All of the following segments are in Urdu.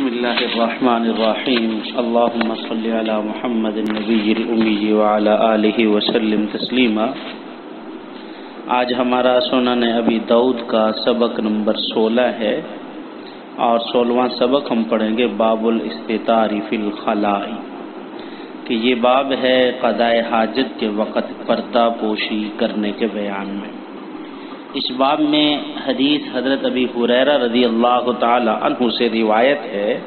بسم اللہ الرحمن الرحیم اللہم صلی علی محمد النبی الامی وعلی آلہ وسلم تسلیما۔ آج ہمارا سنن ابی داؤد کا سبق نمبر 16 ہے اور 16واں سبق ہم پڑھیں گے باب الاستتار فی الخلاء، کہ یہ باب ہے قضاء حاجت کے وقت پردہ پوشی کرنے کے بیان میں۔ اس باب میں حدیث حضرت ابی ہریرہ رضی اللہ تعالی عنہ سے روایت ہے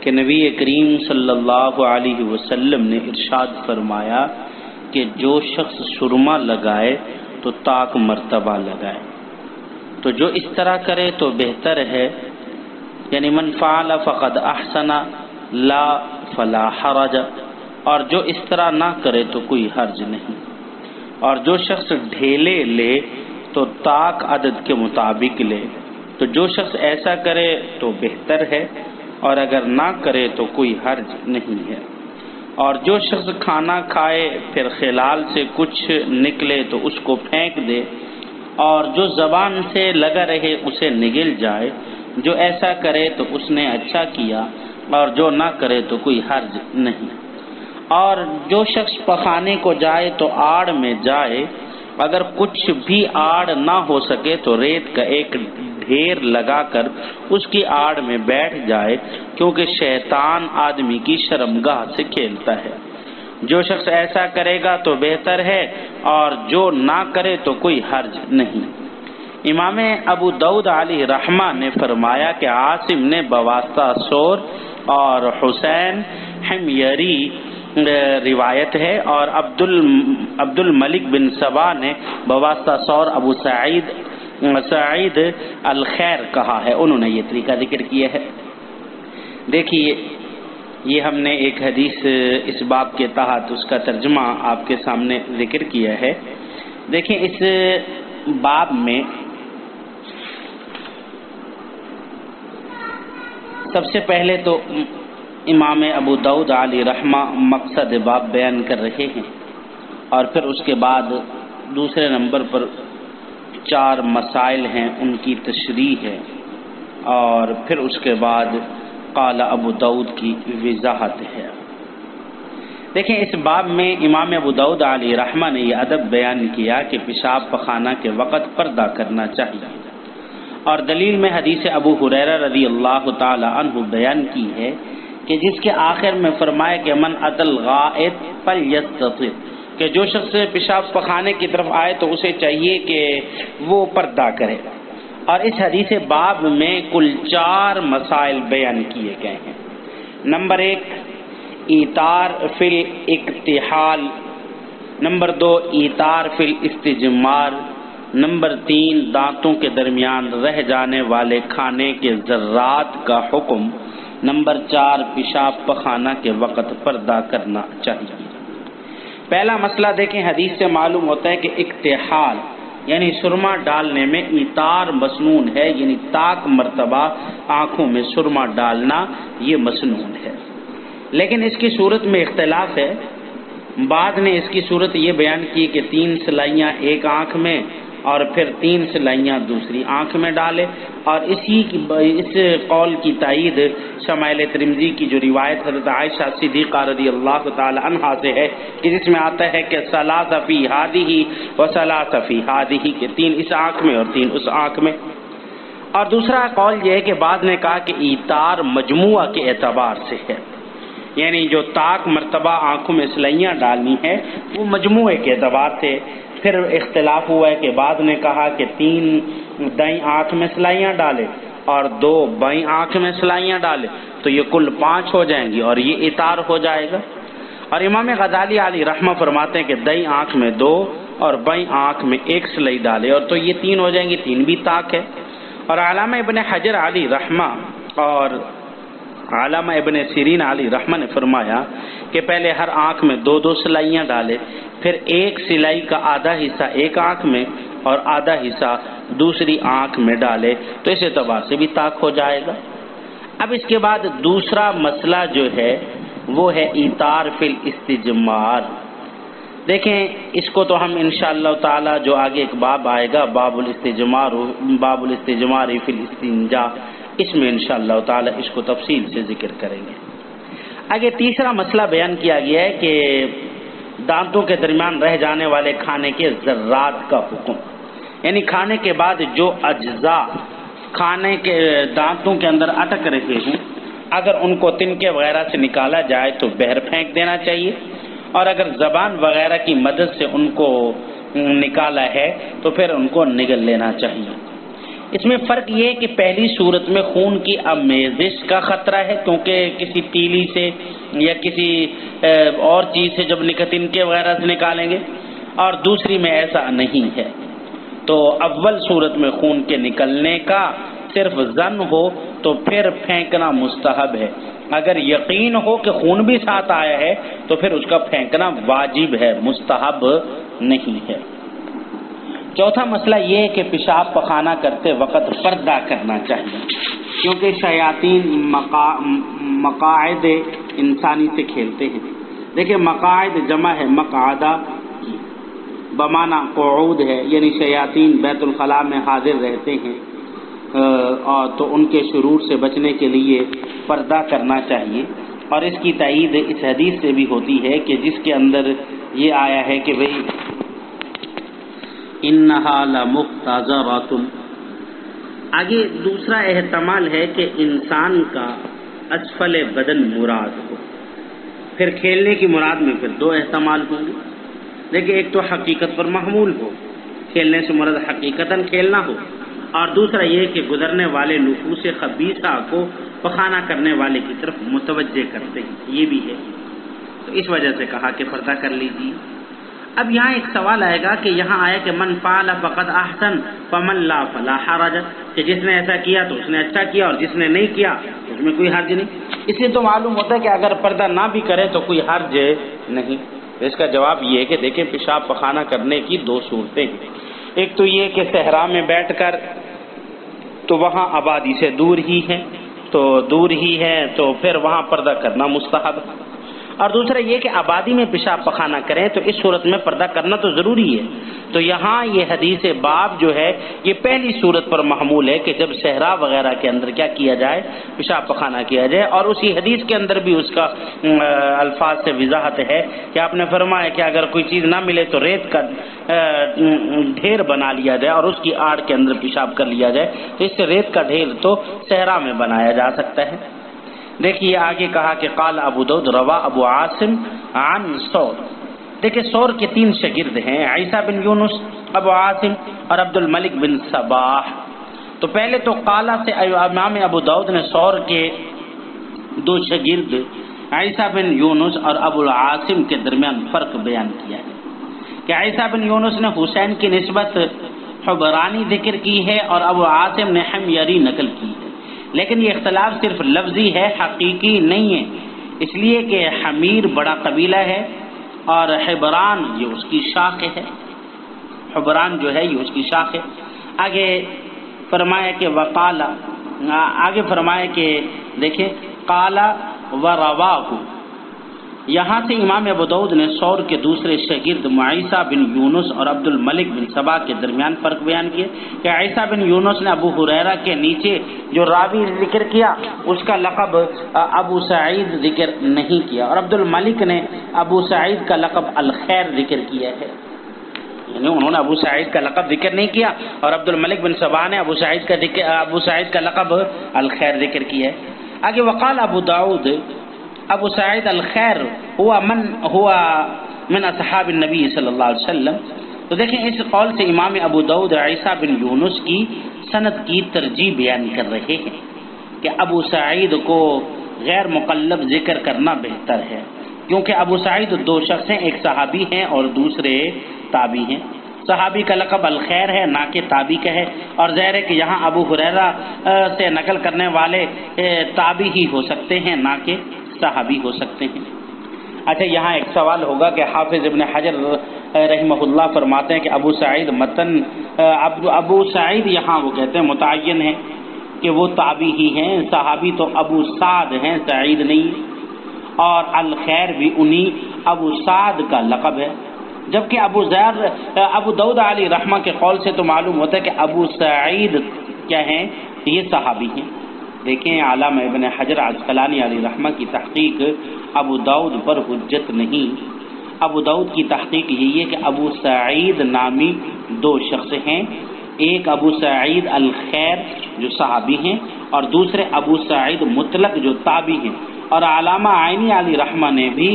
کہ نبی کریم صلی اللہ علیہ وسلم نے ارشاد فرمایا کہ جو شخص سرما لگائے تو طاق مرتبہ لگائے، تو جو اس طرح کرے تو بہتر ہے، یعنی من فعل فقد احسن لا فلا حرج، اور جو اس طرح نہ کرے تو کوئی حرج نہیں، اور جو شخص ڈھیلے لے تو طاق عدد کے مطابق لے، تو جو شخص ایسا کرے تو بہتر ہے، اور اگر نہ کرے تو کوئی حرج نہیں ہے۔ اور جو شخص کھانا کھائے پھر خلال سے کچھ نکلے تو اس کو پھینک دے، اور جو زبان سے لگا رہے اسے نگل جائے، جو ایسا کرے تو اس نے اچھا کیا، اور جو نہ کرے تو کوئی حرج نہیں۔ اور جو شخص پخانے کو جائے تو آڑ میں جائے، اگر کچھ بھی آڑ نہ ہو سکے تو ریت کا ایک ڈھیر لگا کر اس کی آڑ میں بیٹھ جائے، کیونکہ شیطان آدمی کی شرمگاہ سے کھیلتا ہے۔ جو شخص ایسا کرے گا تو بہتر ہے، اور جو نہ کرے تو کوئی حرج نہیں۔ امام ابو داؤد علیہ رحمہ نے فرمایا کہ عاصم نے بواسطہ ثور اور حسین حمیری روایت ہے، اور عبد الملک بن سبا نے بواسطہ ثور ابو سعید الخیر کہا ہے، انہوں نے یہ طریقہ ذکر کیا ہے۔ دیکھیے، یہ ہم نے ایک حدیث اس باب کے تحت اس کا ترجمہ آپ کے سامنے ذکر کیا ہے۔ دیکھیں، اس باب میں سب سے پہلے تو امام ابو داؤد علیہ رحمہ مقصد باب بیان کر رہے ہیں، اور پھر اس کے بعد دوسرے نمبر پر 4 مسائل ہیں، ان کی تشریح ہے، اور پھر اس کے بعد قال ابو داؤد کی وضاحت ہے۔ دیکھیں، اس باب میں امام ابو داؤد علیہ رحمہ نے یہ ادب بیان کیا کہ پیشاب پخانہ کے وقت پردہ کرنا چاہیے، اور دلیل میں حدیث ابو ہریرہ رضی اللہ تعالی عنہ بیان کی ہے کہ جس کے آخر میں فرمایا کہ من اتى الغائط فلیستتر، کہ جو شخص پیشاب پخانے کی طرف آئے تو اسے چاہیے کہ وہ پردہ کرے۔ اور اس حدیث باب میں کل 4 مسائل بیان کیے گئے ہیں۔ نمبر 1 ایتار فی الاکتحال، نمبر 2 ایتار فی الاستجمار، نمبر 3 دانتوں کے درمیان رہ جانے والے کھانے کے ذرات کا حکم، نمبر 4 پیشاب پخانہ کے وقت پردہ کرنا چاہیے۔ پہلا مسئلہ دیکھیں، حدیث سے معلوم ہوتا ہے کہ اکتحال یعنی سرما ڈالنے میں ایتار مسنون ہے، یعنی طاق مرتبہ آنکھوں میں سرما ڈالنا یہ مسنون ہے، لیکن اس کی صورت میں اختلاف ہے۔ بعد نے اس کی صورت یہ بیان کی کہ 3 سلائیاں ایک آنکھ میں اور پھر 3 سلائیاں دوسری آنکھ میں ڈالے، اور اس قول کی تائید شمائل ترمذی کی جو روایت حضرت عائشہ صدیقہ رضی اللہ تعالی عنہا سے ہے کہ جس میں آتا ہے کہ ثلاث فی ہذہ و ثلاث فی ہذہ، کہ 3 اس آنکھ میں اور 3 اس آنکھ میں۔ اور دوسرا قول یہ ہے کہ بعد نے کہا کہ ایتار مجموعہ کے اعتبار سے ہے، یعنی جو طاق مرتبہ آنکھوں میں سلائیاں ڈالنی ہے وہ مجموعے کے اعتبار سے۔ پھر اختلاف ہوا ہے کہ بعد نے کہا کہ 3 دائیں آنکھ میں سلائیاں ڈالے اور 2 بائیں آنکھ میں سلائیاں ڈالے، تو یہ کل 5 ہو جائیں گی اور یہ اطار ہو جائے گا۔ اور امام غزالی علیہ رحمہ فرماتے ہیں کہ دائیں آنکھ میں 2 اور بائیں آنکھ میں 1 سلائی ڈالے، اور تو یہ 3 ہو جائیں گی، 3 بھی طاق ہے۔ اور علامہ ابن حجر علیہ رحمہ اور علامہ ابن سیرین علیہ رحمہ نے فرمایا کہ پہلے ہر آنکھ میں 2 سلائیاں ڈالے، پھر ایک سلائی کا آدھا حصہ ایک آنکھ میں اور آدھا حصہ دوسری آنکھ میں ڈالے، تو اس اعتبار سے بھی طاق ہو جائے گا۔ اب اس کے بعد دوسرا مسئلہ جو ہے وہ ہے ایتار فی الاستجمار۔ دیکھیں، اس کو تو ہم انشاءاللہ تعالی جو آگے ایک باب آئے گا باب الاستجمار فی الاستنجاء، اس میں انشاءاللہ تعالی اس کو تفصیل سے ذکر کریں گے۔ آگے تیسرا مسئلہ بیان کیا گیا ہے کہ دانتوں کے درمیان رہ جانے والے کھانے کے ذرات کا حکم، یعنی کھانے کے بعد جو اجزاء کھانے کے دانتوں کے اندر اٹک رہے ہوں، اگر ان کو تنکے وغیرہ سے نکالا جائے تو باہر پھینک دینا چاہیے، اور اگر زبان وغیرہ کی مدد سے ان کو نکالا ہے تو پھر ان کو نگل لینا چاہیے۔ اس میں فرق یہ ہے کہ پہلی صورت میں خون کی آمیزش کا خطرہ ہے، کیونکہ کسی تیلی سے یا کسی اور چیز سے جب تنکے وغیرہ سے نکالیں گے، اور دوسری میں ایسا نہیں ہے۔ تو اول صورت میں خون کے نکلنے کا صرف ظن ہو تو پھر پھینکنا مستحب ہے، اگر یقین ہو کہ خون بھی ساتھ آیا ہے تو پھر اس کا پھینکنا واجب ہے، مستحب نہیں ہے۔ چوتھا مسئلہ یہ ہے کہ پیشاب پخانہ کرتے وقت پردہ کرنا چاہیے، کیونکہ شیاطین مقاعد انسانی سے کھیلتے ہیں۔ دیکھیں مقاعد جمع ہے مقعدہ، بمعنی قعود ہے، یعنی شیاطین بیت الخلاء میں حاضر رہتے ہیں، اور تو ان کے شرور سے بچنے کے لیے پردہ کرنا چاہیے۔ اور اس کی تائید اس حدیث سے بھی ہوتی ہے کہ جس کے اندر یہ آیا ہے کہ بھئی انہا لمقتضرۃ۔ آگے دوسرا احتمال ہے کہ انسان کا اسفل بدن مراد ہو، پھر کھیلنے کی مراد میں پھر دو احتمال ہوں گے۔ دیکھیں ایک تو حقیقت پر محمول ہو، کھیلنے سے مراد حقیقتاً کھیلنا ہو، اور دوسرا یہ کہ گزرنے والے نفوس خبیثہ کو پخانہ کرنے والے کی طرف متوجہ کرتے ہیں، یہ بھی ہے، تو اس وجہ سے کہا کہ پردہ کر لیجیے۔ اب یہاں ایک سوال آئے گا کہ یہاں آیا کہ من فعل فقد احسن فمن لا فلا حرج، کہ جس نے ایسا کیا تو اس نے اچھا کیا، اور جس نے نہیں کیا اس میں کوئی حرج نہیں۔ اس لیے تو معلوم ہوتا ہے کہ اگر پردہ نہ بھی کرے تو کوئی حرج نہیں۔ اس کا جواب یہ ہے کہ دیکھیں پیشاب پخانہ کرنے کی دو صورتیں ہیں، ایک تو یہ کہ صحرا میں بیٹھ کر تو وہاں آبادی سے دور ہی ہے تو پھر وہاں پردہ کرنا مستحب، اور دوسرا یہ کہ آبادی میں پیشاب پخانہ کریں تو اس صورت میں پردہ کرنا تو ضروری ہے۔ تو یہاں یہ حدیث باب جو ہے یہ پہلی صورت پر محمول ہے کہ جب صحرا وغیرہ کے اندر کیا کیا جائے، پیشاب پخانہ کیا جائے، اور اسی حدیث کے اندر بھی اس کا الفاظ سے وضاحت ہے کہ آپ نے فرمایا کہ اگر کوئی چیز نہ ملے تو ریت کا ڈھیر بنا لیا جائے اور اس کی آڑ کے اندر پیشاب کر لیا جائے، تو اس سے ریت کا ڈھیر تو صحرا میں بنایا جا سکتا ہے۔ دیکھیے آگے کہا کہ قال ابو داؤد روا ابو عاصم عن ثور۔ دیکھیں ثور کے تین شاگرد ہیں، عیسیٰ بن یونس، ابو عاصم اور عبد الملک بن صباح۔ تو پہلے تو قالا سے امام ابو داؤد نے ثور کے دو شاگرد عیسیٰ بن یونس اور ابو العاصم کے درمیان فرق بیان کیا ہے کہ عیسیٰ بن یونس نے حسین کی نسبت حبرانی ذکر کی ہے اور ابو عاصم نے حمیری نقل کی ہے، لیکن یہ اختلاف صرف لفظی ہے، حقیقی نہیں ہے، اس لیے کہ حمیر بڑا قبیلہ ہے اور حبران یہ اس کی شاخ ہے، حبران جو ہے یہ اس کی شاخ ہے۔ آگے فرمایا کہ وقالا، آگے فرمایا کہ دیکھیں قالا ورواہ، یہاں سے امام ابو داؤد نے ثور کے دوسرے شاگرد عیسیٰ بن یونس اور عبد الملک بن صباح کے درمیان فرق بیان کیا کہ عیسیٰ بن یونس نے ابو ہریرہ کے نیچے جو راوی ذکر کیا اس کا لقب ابو سعید ذکر نہیں کیا، اور عبد الملک نے ابو سعید کا لقب الخیر ذکر کیا ہے، یعنی انہوں نے ابو سعید کا لقب ذکر نہیں کیا، اور عبد الملک بن صباح نے ابو سعید کا لقب الخیر ذکر کیا ہے۔ آگے وقال ابو داؤد ابو سعید الخیر ہوا من اصحاب النبی صلی اللہ علیہ وسلم۔ تو دیکھیں اس قول سے امام ابو داؤد عیسیٰ بن یونس کی سند کی ترجیح بیان کر رہے ہیں کہ ابو سعید کو غیر مقلب ذکر کرنا بہتر ہے، کیونکہ ابو سعید دو شخص ہیں، ایک صحابی ہیں اور دوسرے تابعی ہیں۔ صحابی کا لقب الخیر ہے نہ کہ تابعی کا ہے، اور ظاہر ہے کہ یہاں ابو ہریرہ سے نقل کرنے والے تابعی ہی ہو سکتے ہیں نہ کہ صحابی ہو سکتے ہیں۔ اچھا یہاں ایک سوال ہوگا کہ حافظ ابن حجر رحمہ اللہ فرماتے ہیں کہ ابو سعید یہاں وہ کہتے ہیں متعین ہے کہ وہ تابعی ہی ہیں، صحابی تو ابو سعد ہیں، سعید نہیں، اور الخیر بھی انہی ابو سعد کا لقب ہے، جبکہ ابو داؤد علیہ رحمہ کے قول سے تو معلوم ہوتا ہے کہ ابو سعید کیا ہیں، یہ صحابی ہیں۔ دیکھیں علامہ ابن حجر عسقلانی علیہ رحمہ کی تحقیق ابو داؤد پر حجت نہیں. ابو داؤد کی تحقیق یہی ہے کہ ابو سعید نامی دو شخص ہیں، ایک ابو سعید الخیر جو صحابی ہیں اور دوسرے ابو سعید مطلق جو تابعی ہیں. اور علامہ عینی علی رحمہ نے بھی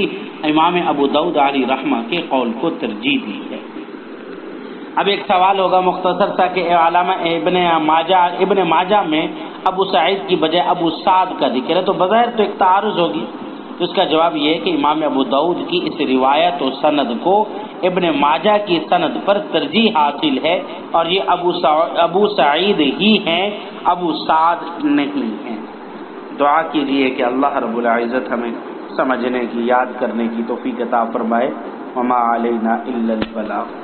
امام ابو داؤد علی رحمہ کے قول کو ترجیح دی ہے. اب ایک سوال ہوگا مختصر سا کہ علامہ ابن ماجہ میں ابو سعید کی بجائے ابو سعد کا ذکر ہے، تو بظاہر تو ایک تعارض ہوگی. تو اس کا جواب یہ ہے کہ امام ابو داؤد کی اس روایت و سند کو ابن ماجہ کی سند پر ترجیح حاصل ہے، اور یہ ابو سعید ہی ہیں، ابو سعد نہیں ہیں. دعا کیجیے کہ اللہ رب العزت ہمیں سمجھنے کی، یاد کرنے کی توفیق عطا فرمائے. وما علینا الا البلاغ.